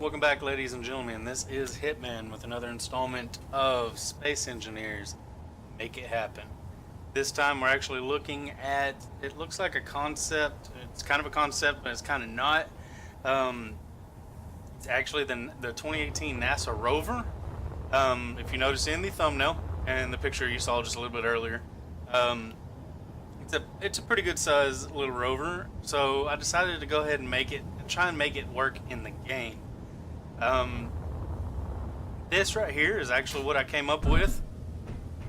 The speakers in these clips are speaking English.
Welcome back, ladies and gentlemen. This is Hitman with another installment of Space Engineers Make It Happen. This time we're actually looking at, it looks like a concept. It's kind of a concept, but it's kind of not. It's actually the 2018 NASA rover. If you notice in the thumbnail and the picture you saw just a little bit earlier, it's a pretty good size little rover. So I decided to go ahead and try and make it work in the game. This right here is actually what I came up with.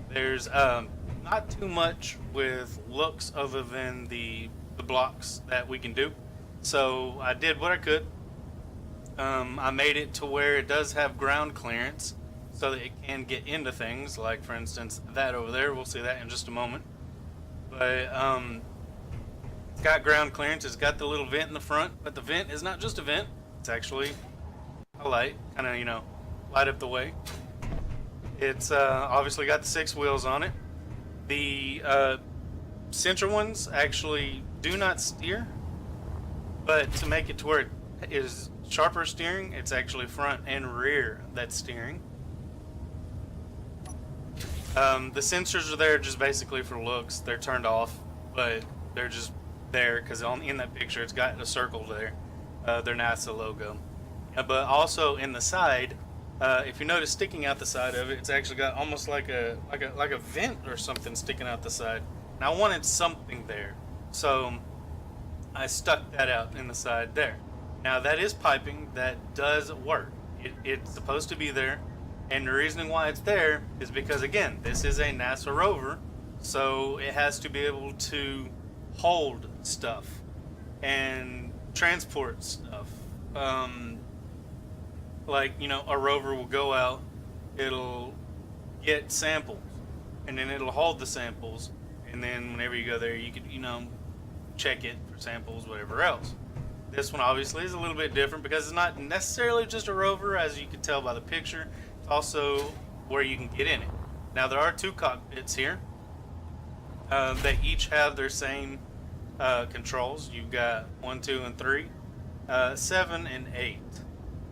There's not too much with looks other than the blocks that we can do. So I did what I could. I made it to where it does have ground clearance so that it can get into things, like for instance that over there. We'll see that in just a moment. But it's got ground clearance. It's got the little vent in the front, but the vent is not just a vent. It's actually a light, kind of, light up the way. It's obviously got the 6 wheels on it. The center ones actually do not steer, but to make it to where it is sharper steering, it's actually front and rear that's steering. The sensors are there just basically for looks. They're turned off, but they're just there because in that picture it's got a circle there, their NASA logo. But also in the side, if you notice sticking out the side of it, it's actually got almost like a vent or something sticking out the side. And I wanted something there, so I stuck that out in the side there. Now that is piping that does work. It's supposed to be there, and the reasoning why it's there is because, again, this is a NASA rover, so it has to be able to hold stuff and transport stuff. Like, a rover will go out, it'll get samples, and then it'll hold the samples, and then whenever you go there, you could, check it for samples, whatever else. This one obviously is a little bit different because it's not necessarily just a rover, as you can tell by the picture. It's also where you can get in it. Now, there are 2 cockpits here. They each have their same controls. You've got 1, 2, and 3, 7, and 8.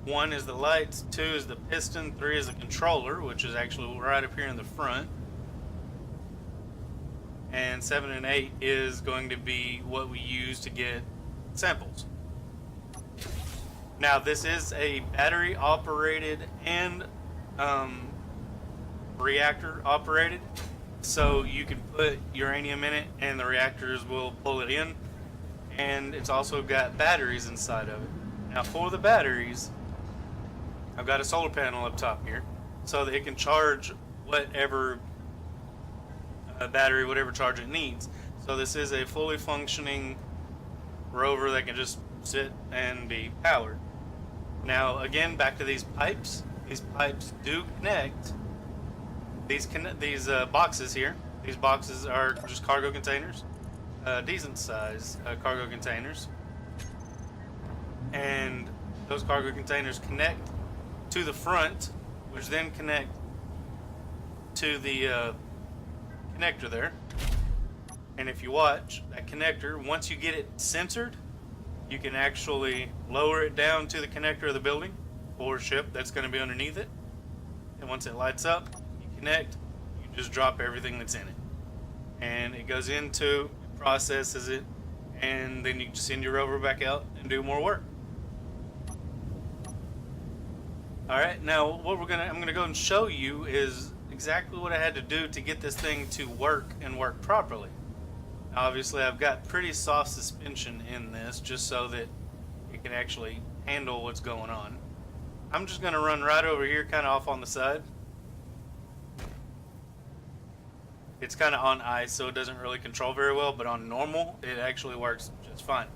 1 is the lights, 2 is the piston, 3 is the controller, which is actually right up here in the front. And 7 and 8 is going to be what we use to get samples. Now, this is a battery operated and reactor operated. So you can put uranium in it and the reactors will pull it in. And it's also got batteries inside of it. Now, for the batteries, I've got a solar panel up top here so that it can charge whatever battery, whatever charge it needs. So this is a fully functioning rover that can just sit and be powered. Now, again, back to these pipes. These pipes do connect. These boxes here. These boxes are just cargo containers, decent size cargo containers, and those cargo containers connect to the front, which then connect to the connector there. And if you watch that connector, once you get it censored, you can actually lower it down to the connector of the building or ship that's going to be underneath it. And once it lights up, you connect, you just drop everything that's in it. And it goes into, processes it, and then you just send your rover back out and do more work. Alright, now what I'm gonna go and show you is exactly what I had to do to get this thing to work and work properly. Now, obviously I've got pretty soft suspension in this just so that it can actually handle what's going on. I'm just gonna run right over here, kind of off on the side. It's kind of on ice, so it doesn't really control very well, but on normal it actually works just fine.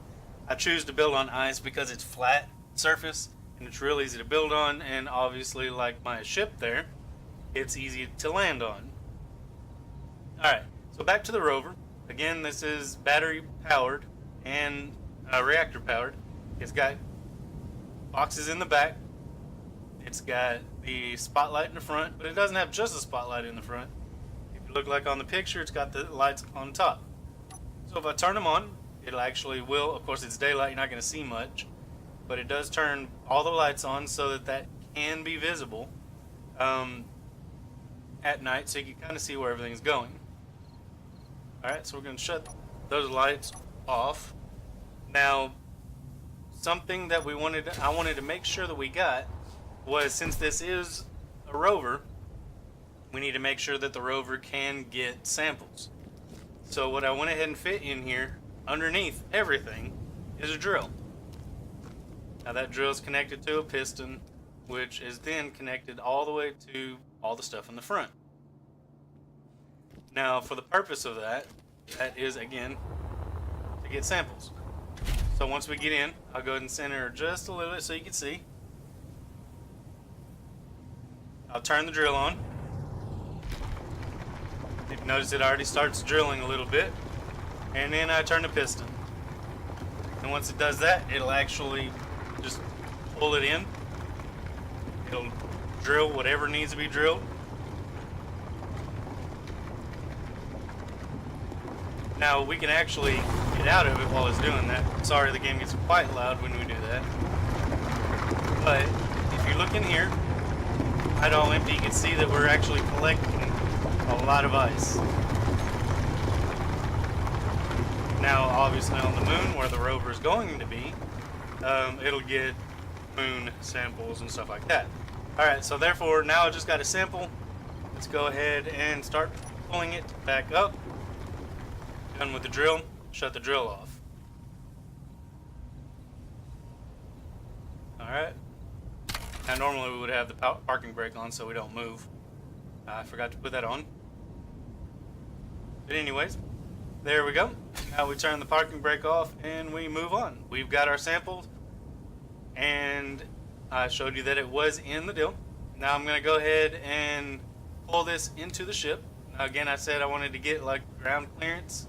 I choose to build on ice because it's flat surface and it's real easy to build on, and obviously, like my ship there, it's easy to land on. Alright, so back to the rover. Again, this is battery powered and reactor powered. It's got boxes in the back. It's got the spotlight in the front, but it doesn't have just a spotlight in the front. If you look like on the picture, it's got the lights on top. So if I turn them on, it'll actually will, of course it's daylight, you're not going to see much. but it does turn all the lights on so that that can be visible at night, so you can kind of see where everything's going. Alright, so we're going to shut those lights off. Now, something that I wanted to make sure that we got was, since this is a rover, we need to make sure that the rover can get samples. So what I went ahead and fit in here, underneath everything, is a drill. Now that drill is connected to a piston, which is then connected all the way to all the stuff in the front. Now, for the purpose of that is, again, to get samples. So once we get in, I'll go ahead and center just a little bit so you can see. I'll turn the drill on. You can notice it already starts drilling a little bit. And then I turn the piston. And once it does that, it'll actually just pull it in. It'll drill whatever needs to be drilled. Now we can actually get out of it while it's doing that. Sorry, the game gets quite loud when we do that. But if you look in here, right all empty, you can see that we're actually collecting a lot of ice. Now, obviously on the moon, where the rover is going to be, it'll get moon samples and stuff like that. Alright, so therefore, now I just got a sample. Let's go ahead and start pulling it back up. Done with the drill, shut the drill off. Alright. Now normally we would have the parking brake on so we don't move. I forgot to put that on. But anyways, there we go. Now we turn the parking brake off and we move on. We've got our samples, and I showed you that it was in the deal. Now I'm going to go ahead and pull this into the ship. Now again, I said I wanted to get like ground clearance.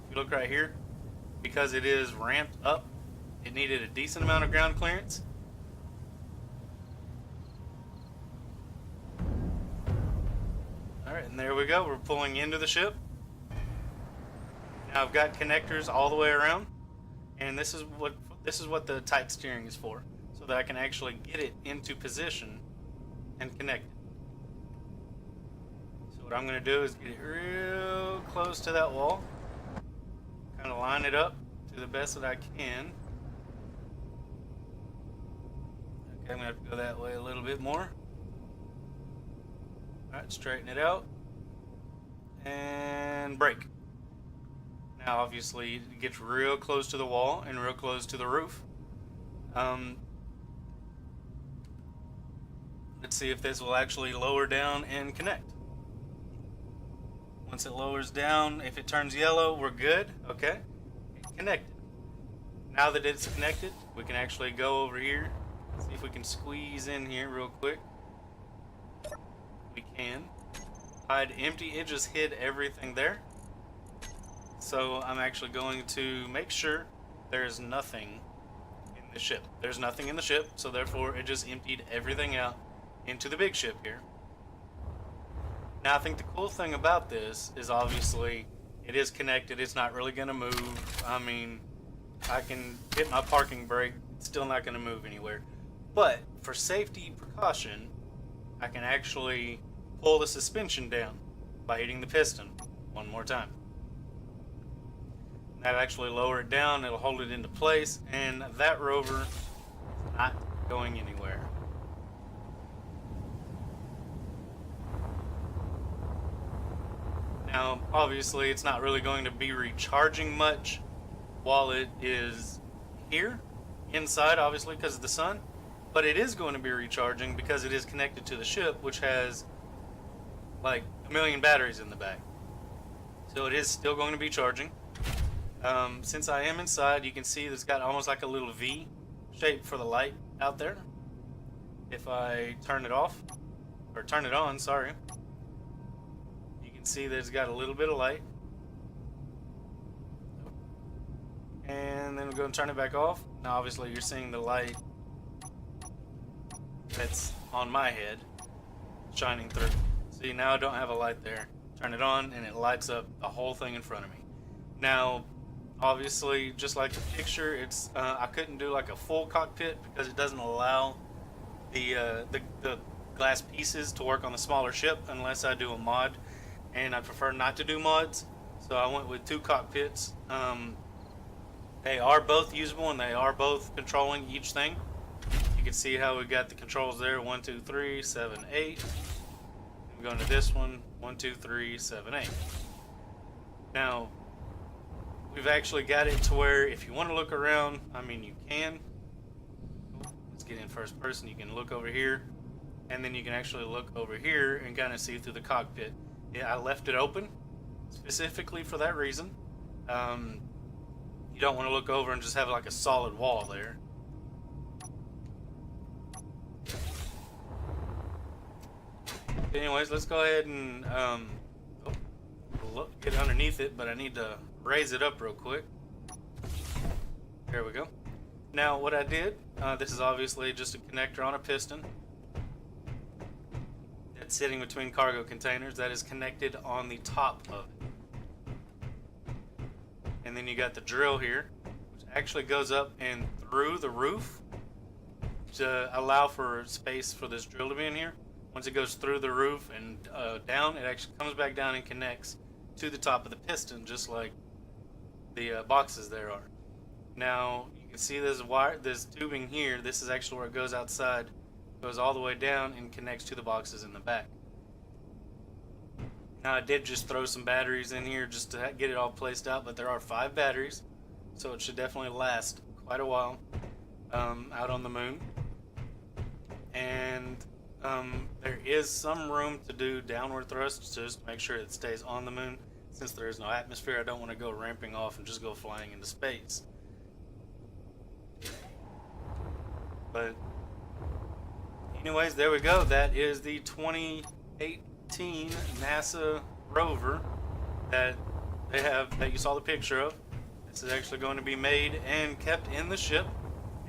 If you look right here, because it is ramped up, it needed a decent amount of ground clearance. Alright, and there we go. We're pulling into the ship. Now I've got connectors all the way around, and this is what the tight steering is for, so that I can actually get it into position and connect it. So what I'm going to do is get it real close to that wall, kind of line it up to the best that I can. Okay, I'm going to have to go that way a little bit more. Alright, straighten it out and brake. Now obviously it gets real close to the wall and real close to the roof. Let's see if this will actually lower down and connect. Once it lowers down, if it turns yellow, we're good. Okay, it's connected. Now that it's connected, we can actually go over here, see if we can squeeze in here real quick. We can. Hide empty, it just hid everything there. So I'm actually going to make sure there's nothing in the ship. There's nothing in the ship, so therefore it just emptied everything out into the big ship here. Now I think the cool thing about this is obviously it is connected. It's not really going to move. I mean, I can hit my parking brake. It's still not going to move anywhere. But for safety precaution, I can actually pull the suspension down by hitting the piston one more time. That'll actually lower it down, it'll hold it into place, and that rover is not going anywhere. Now, obviously, it's not really going to be recharging much while it is here, inside, obviously, because of the sun, but it is going to be recharging because it is connected to the ship, which has like 1 million batteries in the back. So it is still going to be charging. Since I am inside, you can see it's got almost like a little V shape for the light out there. If I turn it off, or turn it on, sorry, you can see that it's got a little bit of light. And then we'll go and turn it back off. Now obviously you're seeing the light that's on my head shining through. See, now I don't have a light there. Turn it on and it lights up the whole thing in front of me. Now, Obviously, just like the picture, it's I couldn't do like a full cockpit because it doesn't allow the glass pieces to work on the smaller ship unless I do a mod, and I prefer not to do mods, so I went with 2 cockpits. They are both usable and they are both controlling each thing. You can see how we got the controls there: 1, 2, 3, 7, 8. I'm going to this one: 1, 2, 3, 7, 8. Now we've actually got it to where if you want to look around, I mean, you can. Let's get in first person. You can look over here, and then you can actually look over here and kind of see through the cockpit. Yeah, I left it open specifically for that reason. You don't want to look over and just have like a solid wall there. Anyways, let's go ahead and get underneath it, but I need to raise it up real quick. There we go. Now what I did, this is obviously just a connector on a piston that's sitting between cargo containers that is connected on the top of it. And then you got the drill here, which actually goes up and through the roof to allow for space for this drill to be in here. Once it goes through the roof and down, it actually comes back down and connects to the top of the piston, just like the boxes there are. Now you can see this wire, this tubing here. This is actually where it goes outside, goes all the way down and connects to the boxes in the back. Now I did just throw some batteries in here just to get it all placed out, but there are 5 batteries, so it should definitely last quite a while out on the moon. And there is some room to do downward thrusts just to make sure it stays on the moon. Since there is no atmosphere, I don't want to go ramping off and just go flying into space. But anyways, there we go. That is the 2018 NASA rover that they have, that you saw the picture of. This is actually going to be made and kept in the ship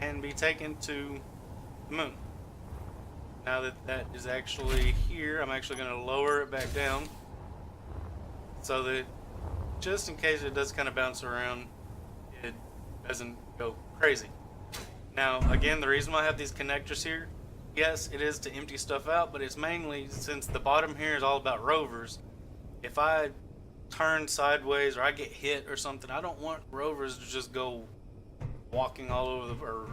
and be taken to the moon. Now that that is actually here, I'm actually going to lower it back down so that just in case it does kind of bounce around, it doesn't go crazy. Now again, the reason why I have these connectors here, yes, it is to empty stuff out, but it's mainly since the bottom here is all about rovers. If I turn sideways or I get hit or something, I don't want rovers to just go walking all over the, or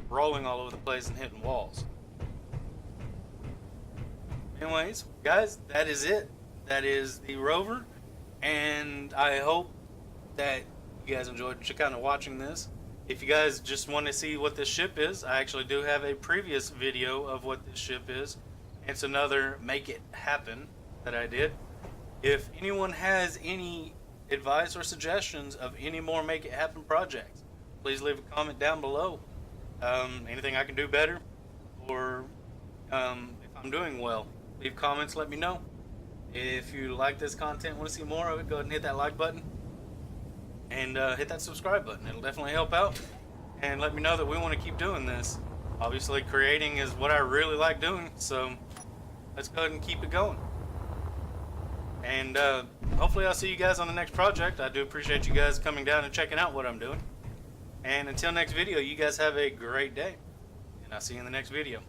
rolling all over the place and hitting walls. Anyways, guys, that is it. That is the rover, and I hope that you guys enjoyed kind of watching this. If you guys just want to see what this ship is, I actually do have a previous video of what this ship is. It's another Make It Happen that I did. If anyone has any advice or suggestions of any more Make It Happen projects, please leave a comment down below. Anything I can do better, or if I'm doing well, leave comments, let me know. If you like this content, want to see more of it, go ahead and hit that like button and hit that subscribe button. It'll definitely help out and let me know that we want to keep doing this. Obviously, creating is what I really like doing, so let's go ahead and keep it going. And hopefully I'll see you guys on the next project. I do appreciate you guys coming down and checking out what I'm doing. And until next video, you guys have a great day, and I'll see you in the next video.